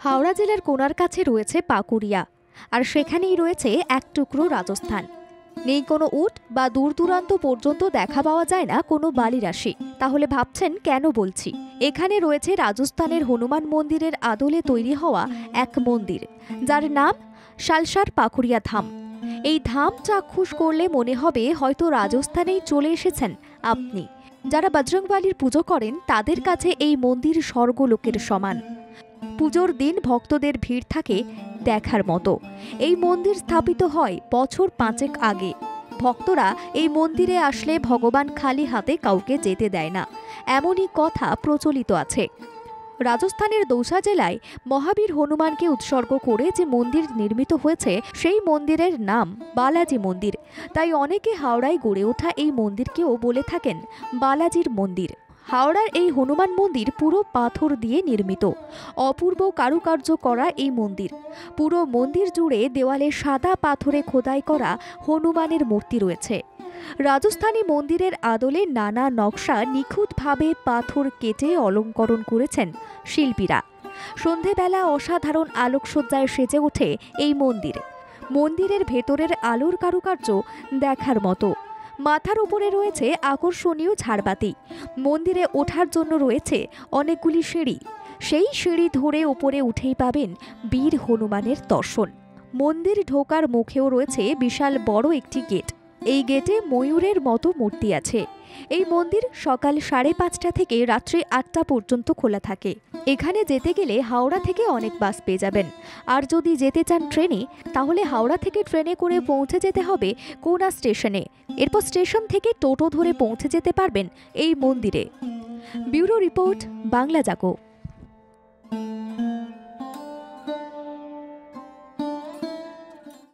হাওড়া জেলার কোনার কাছে রয়েছে পাকুড়িয়া, আর সেখানেই রয়েছে এক টুকরো রাজস্থান। নেই কোনো উট বা দূর দূরান্ত পর্যন্ত দেখা পাওয়া যায় না কোনো বালিরাশি। তাহলে ভাবছেন কেন বলছি? এখানে রয়েছে রাজস্থানের হনুমান মন্দিরের আদলে তৈরি হওয়া এক মন্দির, যার নাম সালসার পাকুড়িয়া ধাম। এই ধাম চাক্ষুষ করলে মনে হবে হয়তো রাজস্থানেই চলে এসেছেন আপনি। যারা বজরংবলীর পুজো করেন তাদের কাছে এই মন্দির স্বর্গলোকের সমান। পুজোর দিন ভক্তদের ভিড় থাকে দেখার মতো। এই মন্দির স্থাপিত হয় বছর 5 আগে। ভক্তরা এই মন্দিরে আসলে ভগবান খালি হাতে কাউকে যেতে দেয় না, এমনই কথা প্রচলিত আছে। রাজস্থানের দৌসা জেলায় মহাবীর হনুমানকে উৎসর্গ করে যে মন্দির নির্মিত হয়েছে সেই মন্দিরের নাম বালাজি মন্দির। তাই অনেকে হাওড়ায় গড়ে ওঠা এই মন্দিরকেও বলে থাকেন বালাজির মন্দির। হাওড়ার এই হনুমান মন্দির পুরো পাথর দিয়ে নির্মিত। অপূর্ব কারুকার্য করা এই মন্দির। পুরো মন্দির জুড়ে দেওয়ালে সাদা পাথরে খোদাই করা হনুমানের মূর্তি রয়েছে। রাজস্থানী মন্দিরের আদলে নানা নকশা নিখুঁতভাবে পাথর কেটে অলঙ্করণ করেছেন শিল্পীরা। সন্ধেবেলা অসাধারণ আলোকসজ্জায় সেজে ওঠে এই মন্দির। মন্দিরের ভেতরের আলোর কারুকার্য দেখার মতো। মাথার উপরে রয়েছে আকর্ষণীয় ঝাড়বাতি। মন্দিরে ওঠার জন্য রয়েছে অনেকগুলি সিঁড়ি। সেই সিঁড়ি ধরে উপরে উঠেই পাবেন বীর হনুমানের দর্শন। মন্দির ঢোকার মুখেও রয়েছে বিশাল বড় একটি গেট। এই গেটে ময়ূরের মতো মূর্তি আছে। এই মন্দির সকাল 5:30 থেকে রাত্রি 8টা পর্যন্ত খোলা থাকে। এখানে যেতে গেলে হাওড়া থেকে অনেক বাস পেয়ে যাবেন। আর যদি যেতে চান ট্রেনে, তাহলে হাওড়া থেকে ট্রেনে করে পৌঁছে যেতে হবে কোনা স্টেশনে। এরপর স্টেশন থেকে টোটো ধরে পৌঁছে যেতে পারবেন এই মন্দিরে। ব্যুরো রিপোর্ট, বাংলা জাগো।